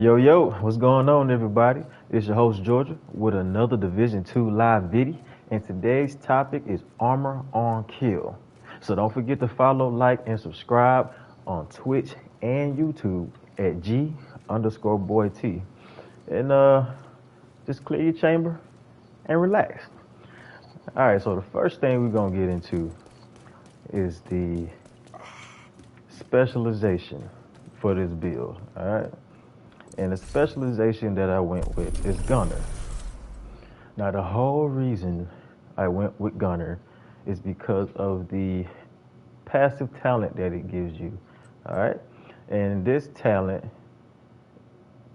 Yo, yo, what's going on, everybody? It's your host, Georgia, with another Division 2 live video. And today's topic is Armor on Kill. So don't forget to follow, like, and subscribe on Twitch and YouTube at G underscore boy T. And just clear your chamber and relax. All right, so the first thing we're going to get into is the specialization for this build. All right. And the specialization that I went with is Gunner. Now, the whole reason I went with Gunner is because of the passive talent that it gives you. All right? And this talent,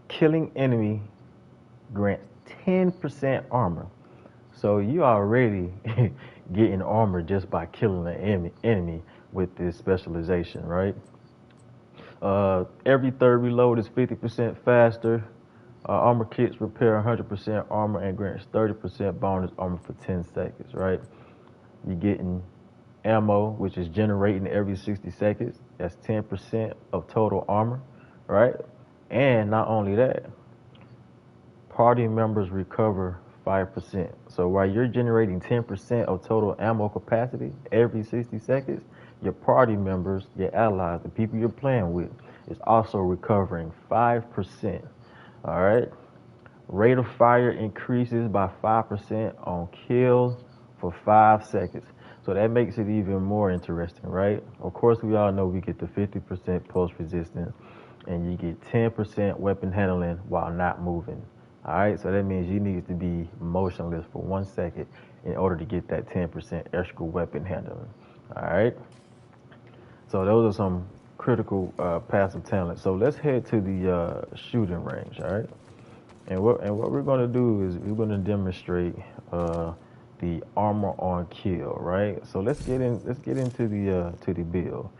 killing enemy, grants 10% armor. So you already getting armor just by killing an enemy with this specialization, right? Every third reload is 50% faster. Armor kits repair 100% armor and grants 30% bonus armor for 10 seconds, right? You're getting ammo, which is generating every 60 seconds. That's 10% of total armor, right? And not only that, party members recover 5%. So while you're generating 10% of total ammo capacity every 60 seconds, your party members, your allies, the people you're playing with, is also recovering 5%. All right? Rate of fire increases by 5% on kills for 5 seconds. So that makes it even more interesting, right? Of course, we all know we get the 50% pulse resistance, and you get 10% weapon handling while not moving. All right, so that means you need to be motionless for 1 second in order to get that 10% extra weapon handling. All right, so those are some critical passive talents. So let's head to the shooting range. All right, and what we're going to do is we're going to demonstrate the armor on kill. Right. So let's get into the build.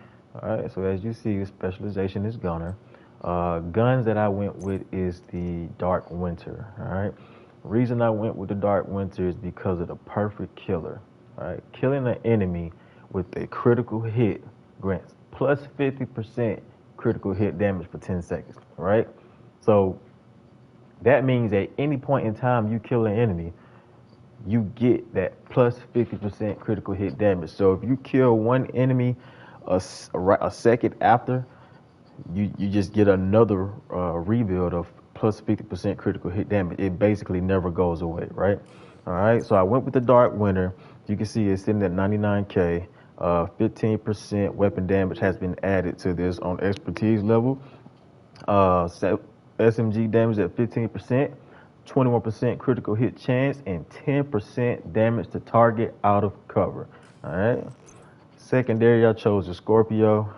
All right. So as you see, the specialization is gunner. Guns that I went with is the Dark Winter. All right. Reason I went with the Dark Winter is because of the perfect killer. All right. Killing an enemy with a critical hit grants plus 50% critical hit damage for 10 seconds. All right. So that means at any point in time you kill an enemy, you get that plus 50% critical hit damage. So if you kill one enemy a second after, you just get another rebuild of plus 50% critical hit damage. It basically never goes away, right? All right, so I went with the Dark Winter. You can see it's sitting at 99k. 15% weapon damage has been added to this on expertise level. SMG damage at 15%, 21% critical hit chance, and 10% damage to target out of cover. All right. Secondary, I chose the Scorpio.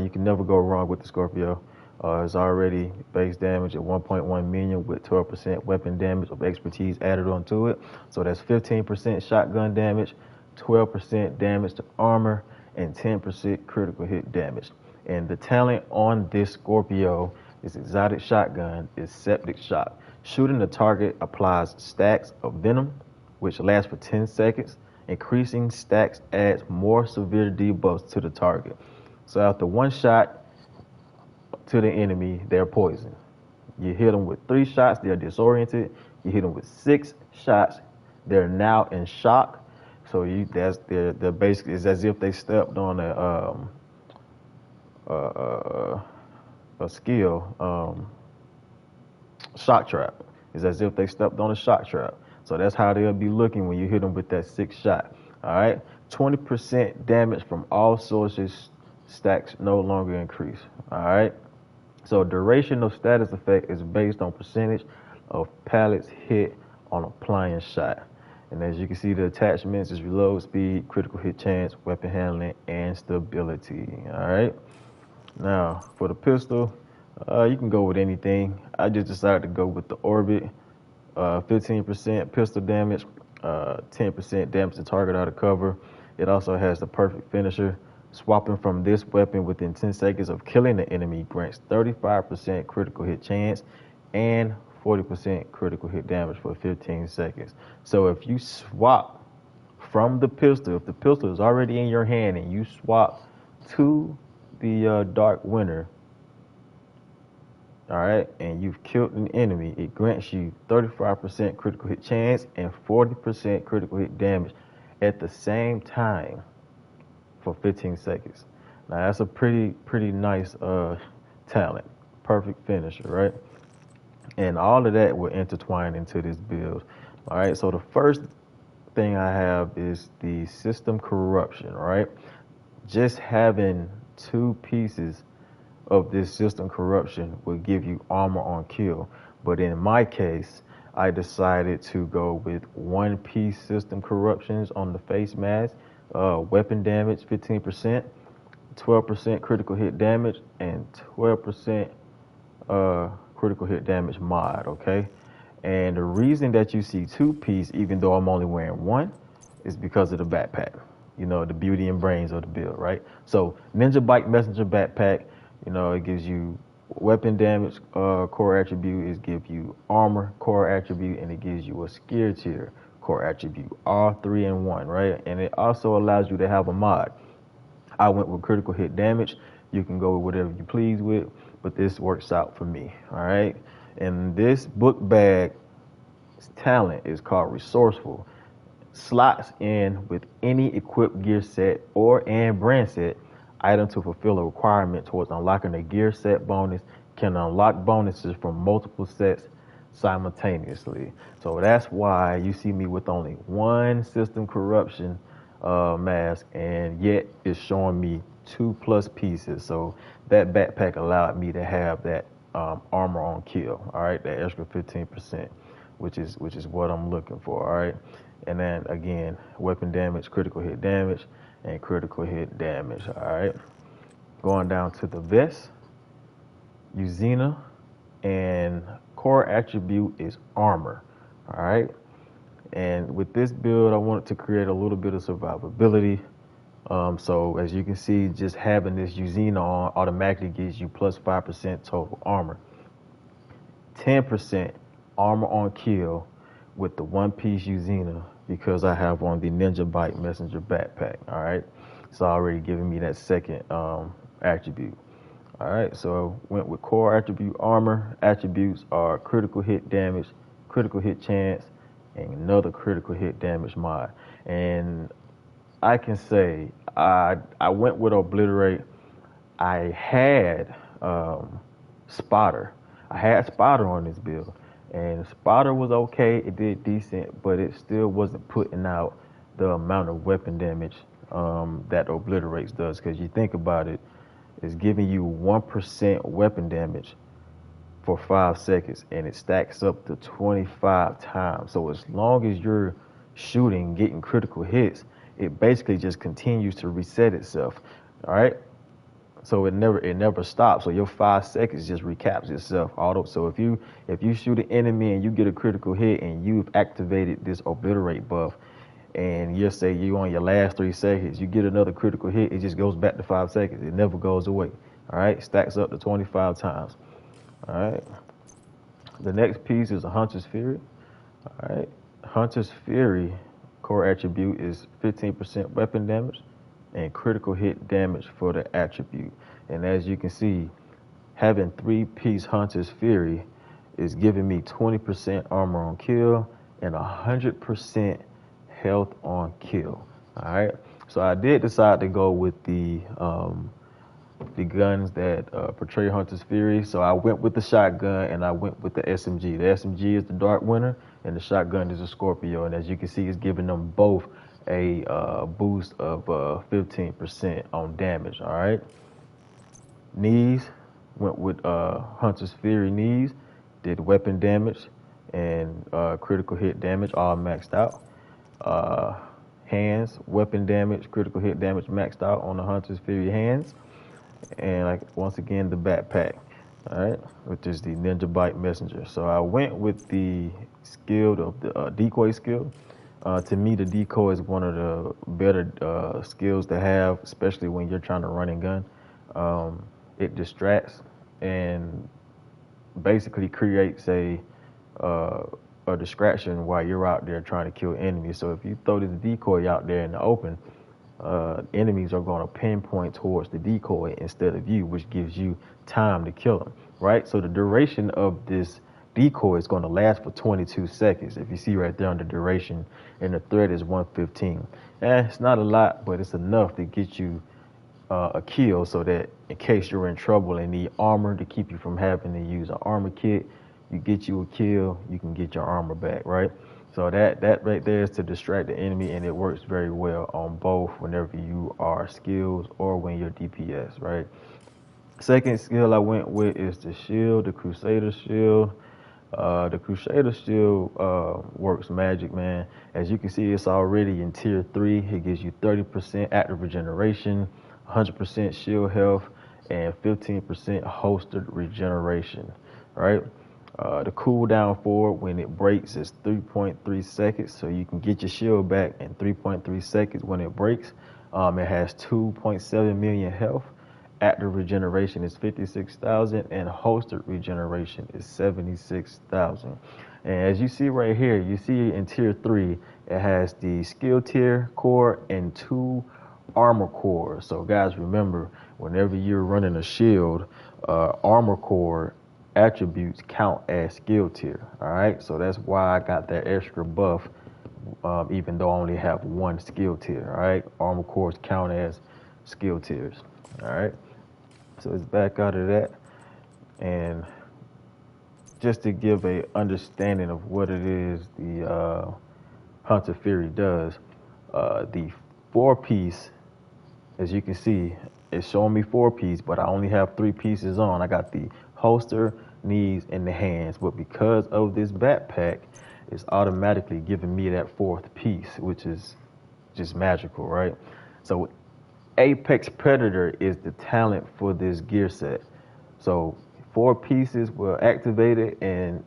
You can never go wrong with the Scorpio. It's already base damage at 1.1 million with 12% weapon damage of expertise added onto it. So that's 15% shotgun damage, 12% damage to armor, and 10% critical hit damage. And the talent on this Scorpio is exotic shotgun, is septic shock. Shooting the target applies stacks of venom, which lasts for 10 seconds. Increasing stacks adds more severe debuffs to the target. So after one shot to the enemy, they're poisoned. You hit them with 3 shots, they're disoriented. You hit them with 6 shots, they're now in shock. So they're basically, it's as if they stepped on a skill shock trap. It's as if they stepped on a shock trap. So that's how they'll be looking when you hit them with that 6th shot. All right, 20% damage from all sources stacks no longer increase. All right, so duration of status effect is based on percentage of pallets hit on applying shot. And as you can see, the attachments is reload speed, critical hit chance, weapon handling, and stability. All right. Now for the pistol, you can go with anything. I just decided to go with the Orbit. 15% pistol damage, 10% damage to target out of cover. It also has the perfect finisher. Swapping from this weapon within 10 seconds of killing the enemy grants 35% critical hit chance and 40% critical hit damage for 15 seconds. So if you swap from the pistol, if the pistol is already in your hand and you swap to the Dark Winter, all right, and you've killed an enemy, it grants you 35% critical hit chance and 40% critical hit damage at the same time for 15 seconds. Now that's a pretty nice talent, perfect finisher, right? And all of that will intertwine into this build. All right, so the first thing I have is the system corruption, right? Just having two pieces of this system corruption will give you armor on kill. But in my case, I decided to go with one piece system corruptions on the face mask, weapon damage 15%, 12% critical hit damage, and 12% critical hit damage mod, okay? And the reason that you see two piece, even though I'm only wearing one, is because of the backpack. You know, the beauty and brains of the build, right? So Ninja Bike Messenger backpack, you know, it gives you weapon damage core attribute, it gives you armor core attribute, and it gives you a skill tier core attribute, all three in one, right? And it also allows you to have a mod. I went with critical hit damage. You can go with whatever you please with, but this works out for me, all right? And this book bag talent is called Resourceful. Slots in with any equipped gear set and brand set item to fulfill a requirement towards unlocking a gear set bonus, can unlock bonuses from multiple sets simultaneously. So that's why you see me with only one system corruption mask, and yet it's showing me 2+ pieces. So that backpack allowed me to have that armor on kill. All right, that extra 15%, which is what I'm looking for. All right, and then again, weapon damage, critical hit damage, and critical hit damage. All right, going down to the vest, Uzina, and core attribute is armor. All right. And with this build, I wanted to create a little bit of survivability. So as you can see, just having this Uzina on automatically gives you plus 5% total armor. 10% armor on kill with the one piece Uzina because I have on the Ninja Bike Messenger backpack. All right. It's already giving me that second attribute. All right. So I went with core attribute armor. Attributes are critical hit damage, critical hit chance, and another critical hit damage mod. And I can say I went with Obliterate. I had Spotter. I had Spotter on this build, and Spotter was okay. It did decent, but it still wasn't putting out the amount of weapon damage that Obliterates does. Because you think about it, it's giving you 1% weapon damage for 5 seconds, and it stacks up to 25 times. So as long as you're shooting, getting critical hits, it basically just continues to reset itself. All right. So it never stops. So your 5 seconds just recaps itself. So if you shoot an enemy and you get a critical hit and you've activated this Obliterate buff, and you say you on your last 3 seconds, you get another critical hit, it just goes back to 5 seconds. It never goes away. All right. Stacks up to 25 times. All right. The next piece is a Hunter's Fury. All right. Hunter's Fury core attribute is 15% weapon damage and critical hit damage for the attribute. And as you can see, having 3-piece Hunter's Fury is giving me 20% armor on kill and 100% health on kill. All right. So I did decide to go with the guns that portray Hunter's Fury. So I went with the shotgun and I went with the SMG. The SMG is the Dark Winter and the shotgun is a Scorpio. And as you can see, it's giving them both a boost of 15% on damage. All right. Knees, went with Hunter's Fury knees, did weapon damage and critical hit damage, all maxed out. Hands, weapon damage, critical hit damage maxed out on the Hunter's Fury hands. And like once again, the backpack, all right, which is the Ninja Bike Messenger. So I went with the skill of the Decoy skill. To me, the Decoy is one of the better skills to have, especially when you're trying to run and gun. It distracts and basically creates a distraction while you're out there trying to kill enemies. So if you throw this decoy out there in the open, enemies are going to pinpoint towards the decoy instead of you, which gives you time to kill them, right? So the duration of this decoy is going to last for 22 seconds. If you see right there on the duration, and the threat is 115. It's not a lot, but it's enough to get you a kill, so that in case you're in trouble and need armor to keep you from having to use an armor kit, you get you a kill, you can get your armor back, right? So that right there is to distract the enemy, and it works very well on both whenever you are skills or when you're DPS, right? Second skill I went with is the shield, the Crusader shield. The Crusader shield works magic, man. As you can see, it's already in tier 3. It gives you 30% active regeneration, 100% shield health, and 15% holstered regeneration, right? The cooldown for it when it breaks is 3.3 seconds, so you can get your shield back in 3.3 seconds when it breaks. It has 2.7 million health. Active regeneration is 56,000, and holstered regeneration is 76,000. And as you see right here, you see in tier 3, it has the skill tier core and 2 armor cores. So guys, remember, whenever you're running a shield, armor core attributes count as skill tier. All right, so that's why I got that extra buff, even though I only have 1 skill tier. All right, armor cores count as skill tiers. All right, so it's back out of that, and just to give a understanding of what it is the Hunter Fury does, the 4-piece, as you can see, it's showing me 4-piece, but I only have 3 pieces on. I got the holster, knees, and the hands, but because of this backpack, it's automatically giving me that 4th piece, which is just magical, right? So Apex Predator is the talent for this gear set. So 4 pieces were activated, and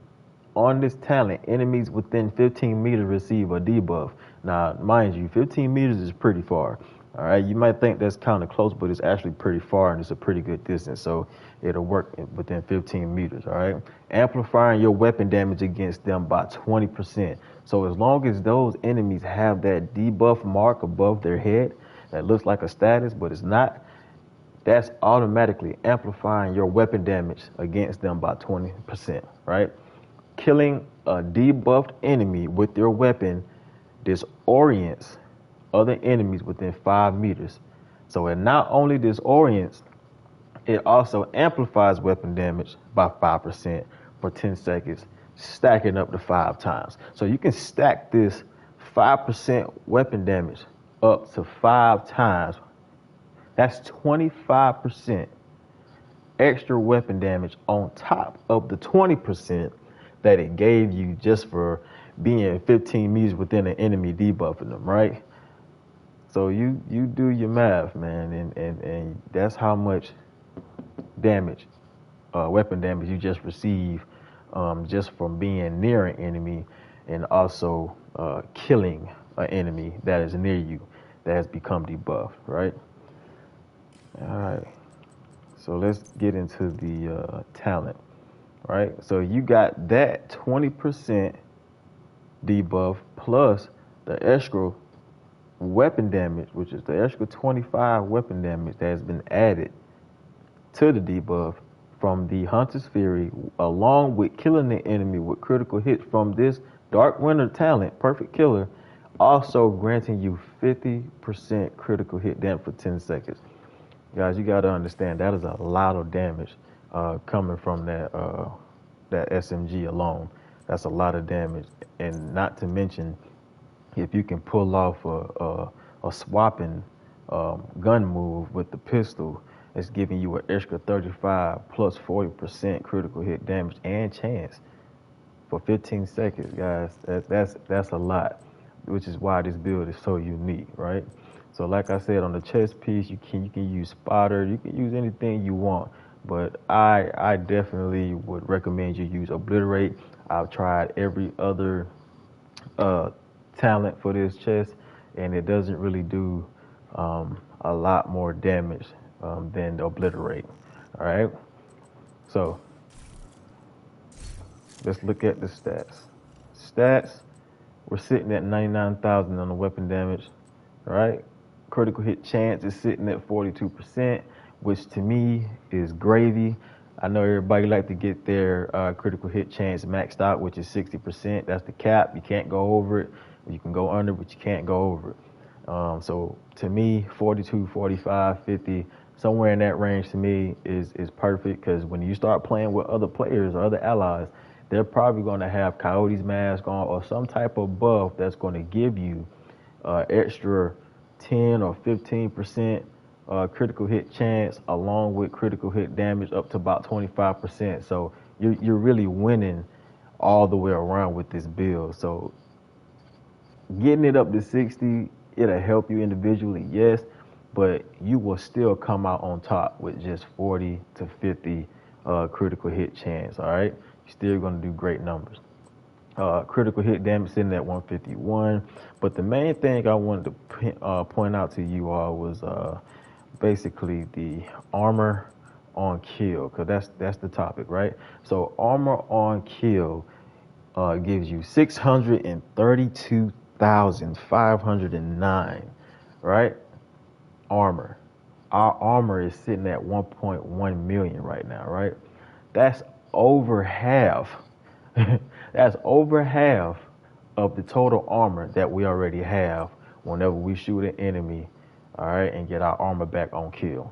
on this talent, enemies within 15 meters receive a debuff. Now, mind you, 15 meters is pretty far. All right, you might think that's kind of close, but it's actually pretty far, and it's a pretty good distance. So it'll work within 15 meters. All right, amplifying your weapon damage against them by 20%. So as long as those enemies have that debuff mark above their head, that looks like a status, but it's not, that's automatically amplifying your weapon damage against them by 20%, right? Killing a debuffed enemy with your weapon disorients other enemies within 5 meters. So it not only disorients, it also amplifies weapon damage by 5% for 10 seconds, stacking up to 5 times. So you can stack this 5% weapon damage up to 5 times. That's 25% extra weapon damage on top of the 20% that it gave you just for being 15 meters within an enemy debuffing them, right? So you do your math, man, and that's how much damage, weapon damage you just receive, just from being near an enemy, and also killing an enemy that is near you that has become debuffed, right? All right, so let's get into the talent, right? So you got that 20% debuff plus the extra weapon damage, which is the extra 25 weapon damage that has been added to the debuff from the Hunter's Fury, along with killing the enemy with critical hits from this Dark Winter talent, Perfect Killer, also granting you 50% critical hit damage for 10 seconds. Guys, you got to understand that is a lot of damage coming from that SMG alone. That's a lot of damage, and not to mention, if you can pull off a swapping gun move with the pistol, it's giving you an extra 35 plus 40% critical hit damage and chance for 15 seconds, guys. That's a lot, which is why this build is so unique, right? So like I said, on the chest piece, you can use spotter, you can use anything you want, but I definitely would recommend you use obliterate. I've tried every other talent for this chest, and it doesn't really do a lot more damage than the obliterate. All right, so let's look at the stats. We're sitting at 99,000 on the weapon damage, right? Critical hit chance is sitting at 42%, which to me is gravy. I know everybody like to get their critical hit chance maxed out, which is 60%. That's the cap. You can't go over it. You can go under, but you can't go over it. So to me, 42, 45, 50, somewhere in that range to me is perfect, because when you start playing with other players or other allies, they're probably going to have Coyote's mask on or some type of buff that's going to give you extra 10 or 15% critical hit chance, along with critical hit damage up to about 25%. So you're really winning all the way around with this build. So getting it up to 60, it'll help you individually, yes, but you will still come out on top with just 40 to 50 critical hit chance, all right? You're still going to do great numbers. Critical hit damage sitting at 151. But the main thing I wanted to point out to you all was basically the armor on kill, because that's the topic, right? So armor on kill gives you 632,509, right? Armor. Our armor is sitting at 1.1 million right now, right? That's over half. That's over half of the total armor that we already have whenever we shoot an enemy, all right, and get our armor back on kill,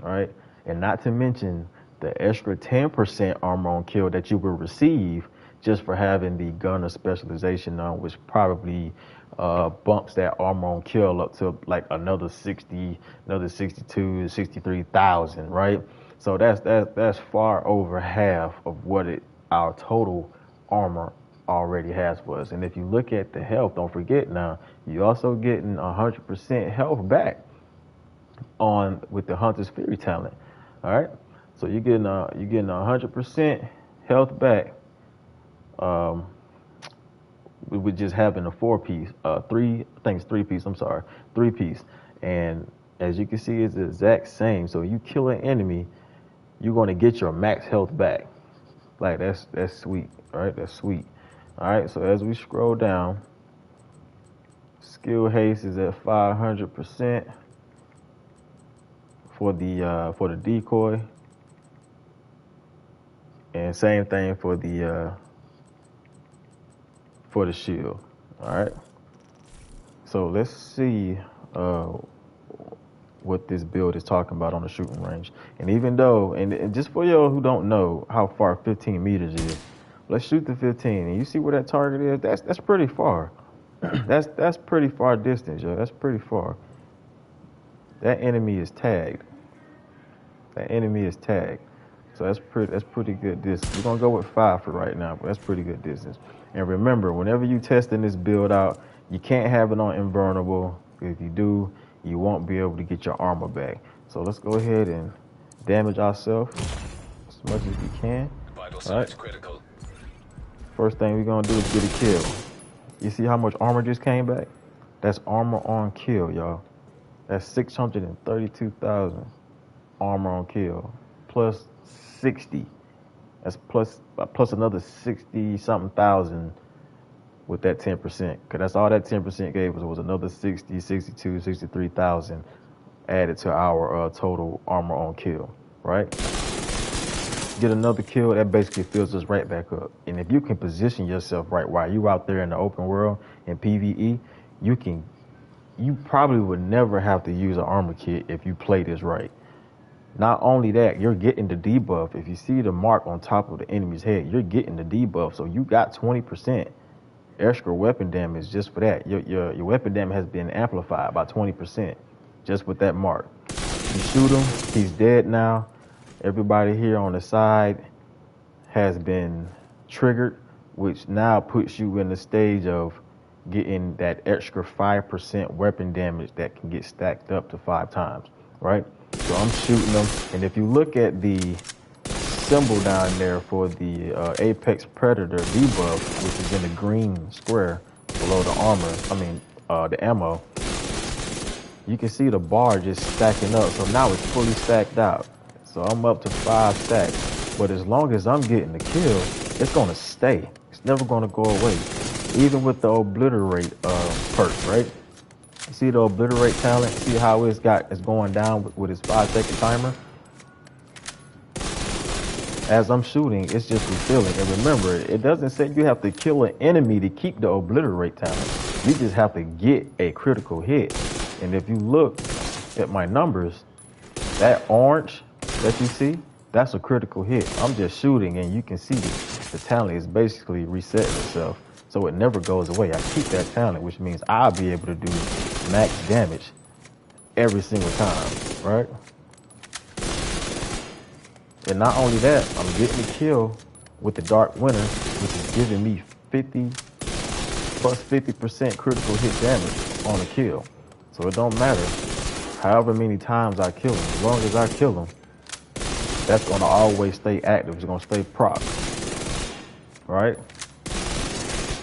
all right? And not to mention the extra 10% armor on kill that you will receive just for having the gunner specialization on, which probably bumps that armor on kill up to like another 60, another 62, 63,000, right? So that's far over half of what our total armor already has for us. And if you look at the health, don't forget now, you're also getting 100% health back with the Hunter's Fury talent. All right, so you're getting 100% health back with just having a 4-piece, three piece. And as you can see, it's the exact same. So you kill an enemy, you're going to get your max health back. Like that's sweet, right? That's sweet. All right, so as we scroll down, skill haste is at 500% for the decoy, and same thing for the shield. All right, so let's see what this build is talking about on the shooting range. And even though, and just for y'all who don't know how far 15 meters is, let's shoot the 15, and you see where that target is. That's pretty far. that's pretty far distance, yo. That's pretty far. That enemy is tagged. So that's pretty good distance. We're gonna go with 5 for right now, but that's pretty good distance. And remember, whenever you testing this build out, you can't have it on invulnerable. If you do, you won't be able to get your armor back. So let's go ahead and damage ourselves as much as we can. Vital signs critical. First thing we're gonna do is get a kill. You see how much armor just came back? That's armor on kill, y'all. That's 632,000 armor on kill, plus 60. That's plus another 60 something thousand with that 10%, because that's all that 10% gave us was another 60, 62, 63,000 added to our total armor on kill, right? Get another kill, that basically fills us right back up. And if you can position yourself right while you're out there in the open world in PvE, you probably would never have to use an armor kit if you play this right. Not only that, you're getting the debuff. If you see the mark on top of the enemy's head, you're getting the debuff. So you got 20% extra weapon damage just for that. Your weapon damage has been amplified by 20% just with that mark. You shoot him, he's dead now. Everybody here on the side has been triggered, which now puts you in the stage of getting that extra 5% weapon damage that can get stacked up to 5 times, right? So I'm shooting them, and if you look at the symbol down there for the Apex Predator debuff, which is in the green square below the the ammo, you can see the bar just stacking up. So now it's fully stacked out. So I'm up to 5 stacks. But as long as I'm getting the kill, it's gonna stay. It's never gonna go away. Even with the obliterate perk, right? See the obliterate talent? See how it's going down with its 5-second timer? As I'm shooting, it's just refilling. And remember, it doesn't say you have to kill an enemy to keep the obliterate talent. You just have to get a critical hit. And if you look at my numbers, that orange that you see, that's a critical hit. I'm just shooting and you can see the talent is basically resetting itself. So it never goes away. I keep that talent, which means I'll be able to do max damage every single time, right? And not only that, I'm getting the kill with the Dark Winter, which is giving me 50 plus 50% critical hit damage on a kill. So it don't matter however many times I kill him. As long as I kill him, that's gonna always stay active. It's gonna stay proc, right?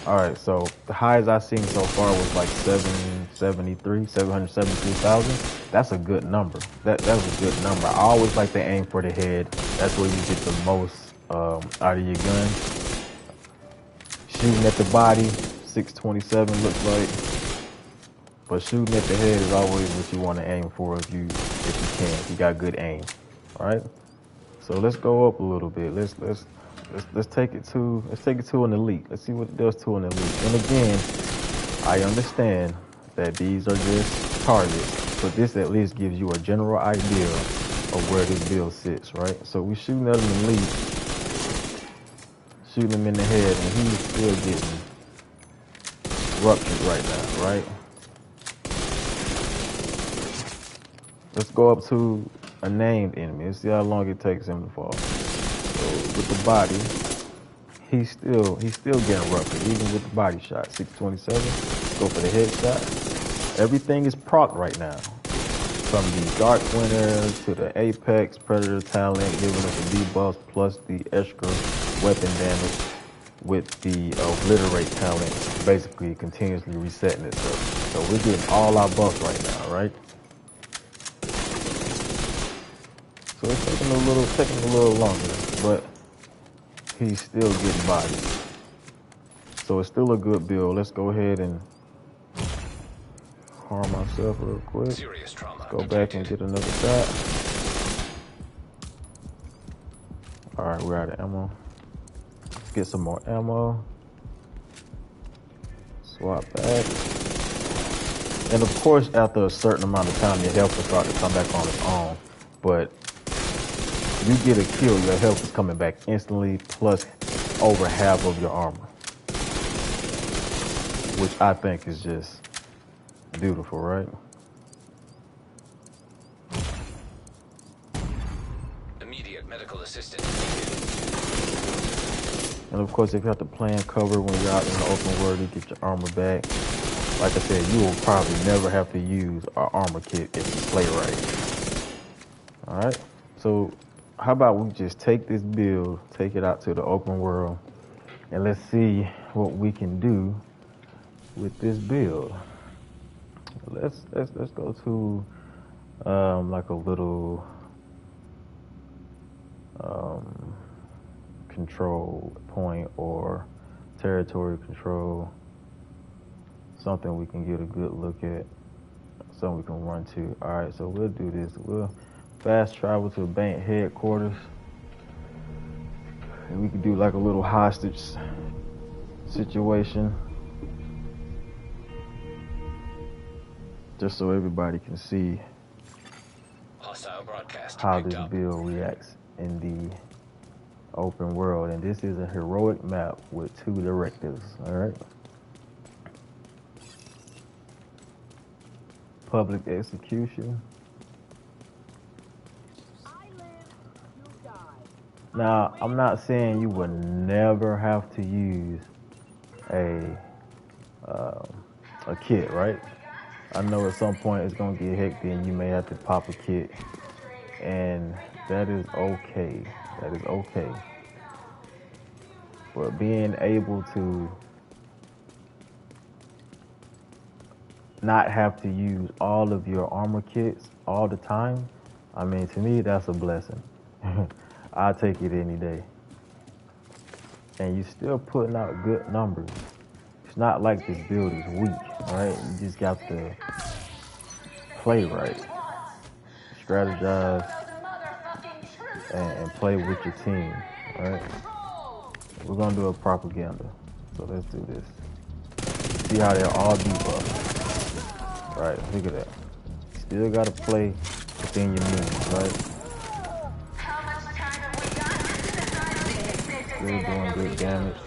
All right, so the highest I've seen so far was like 773,000. That's a good number. That's a good number. I always like to aim for the head. That's where you get the most out of your gun. Shooting at the body, 627 looks like. But shooting at the head is always what you want to aim for if you can, if you got good aim. All right. So let's go up a little bit. Let's take it to an elite. Let's see what it does to an elite. And again, I understand that these are just targets, but this at least gives you a general idea of where this build sits, right? So we're shooting at an elite, shooting him in the head, and he's still getting ruptured right now, right? Let's go up to a named enemy. Let's see how long it takes him to fall. So with the body, he's still getting ruptured, even with the body shot. 627. Go for the headshot. Everything is proc right now. From the Dark Winter to the Apex Predator talent, giving us the debuffs plus the extra weapon damage with the Obliterate talent, basically continuously resetting itself. So we're getting all our buffs right now, right? So it's taking a little longer, but he's still getting bodied. So it's still a good build. Let's go ahead and harm myself real quick. Let's go back and get another shot. All right, we're out of ammo. Let's get some more ammo. Swap back. And of course, after a certain amount of time, your health will start to come back on its own. But you get a kill, your health is coming back instantly, plus over half of your armor. Which I think is just beautiful, right? Immediate medical assistance. And of course, if you have to plan cover when you're out in the open world, you get your armor back. Like I said, you will probably never have to use our armor kit if you play right. All right, so how about we just take this build, take it out to the open world, and let's see what we can do with this build. Let's go to like a little control point or territory control, something we can get a good look at, something we can run to. All right, so we'll do this. We'll fast travel to bank headquarters, and we can do like a little hostage situation, just so everybody can see how this build reacts in the open world. And this is a heroic map with 2 directives. All right, public execution. Now, I'm not saying you would never have to use a kit, right? I know at some point it's gonna get hectic and you may have to pop a kit, and that is okay. That is okay. But being able to not have to use all of your armor kits all the time, I mean, to me, that's a blessing. I'll take it any day. And you're still putting out good numbers. It's not like this build is weak, right? You just got to play right, strategize, and play with your team, right? We're gonna do a propaganda, so let's do this. See how they're all debuffed, right? Look at that. Still gotta play within your means, right? Still doing good damage.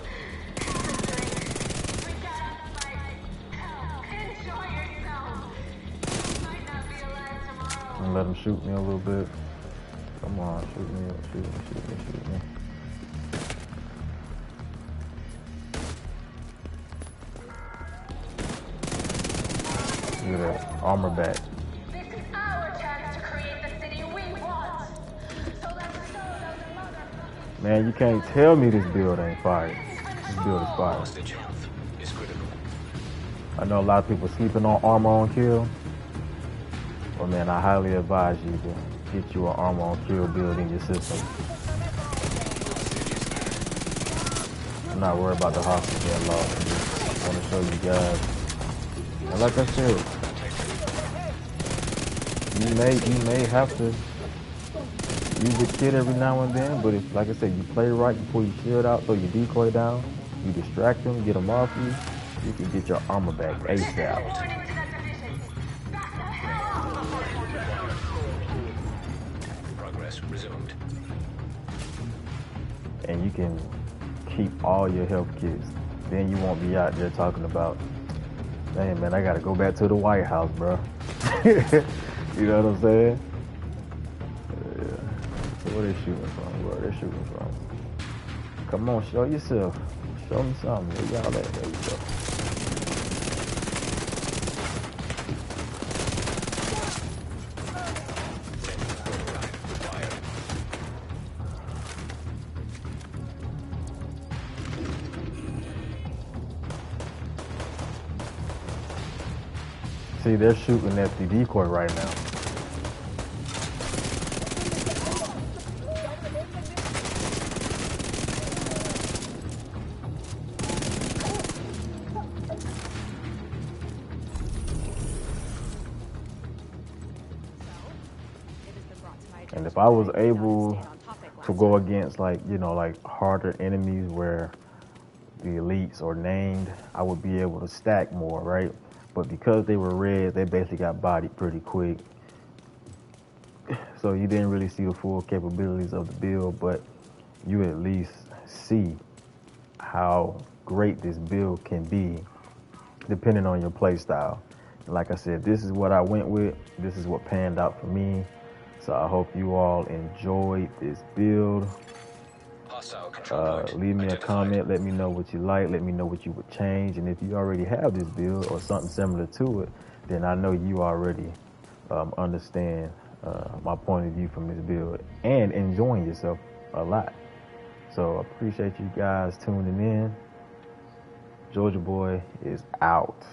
And let them shoot me a little bit. Come on, shoot me, shoot me, shoot me, shoot me. Look at that, armor back. This is our chance to create the city we want. So let's show those motherfucking... Man, you can't tell me this build ain't fire. This build is fire. Hostage health is critical. I know a lot of people sleeping on armor on kill. Well, man, I highly advise you to get you an armor on kill build in your system. I'm not worried about the hostage getting lost. I just want to show you guys. And like I said, you may have to use a kit every now and then, but if, like I said, you play right, you pull your shield out, throw your decoy down, you distract them, get them off you can get your armor back ASAP. Progress resumed. And you can keep all your health kits. Then you won't be out there talking about, "Dang, man, I gotta go back to the White House, bro." You know what I'm saying? Yeah. So where they shooting from? Where they shooting from? Come on, show yourself. Show me something. Where y'all at? There you go. See, they're shooting at the decoy right now. And if I was able to go against like harder enemies where the elites are named, I would be able to stack more, right? But because they were red, they basically got bodied pretty quick. So you didn't really see the full capabilities of the build, but you at least see how great this build can be depending on your play style. And like I said, this is what I went with. This is what panned out for me. So I hope you all enjoyed this build. Leave me a comment, let me know what you like, let me know what you would change, and if you already have this build or something similar to it, then I know you already understand my point of view from this build and enjoying yourself a lot. So I appreciate you guys tuning in. Georgia Boy is out.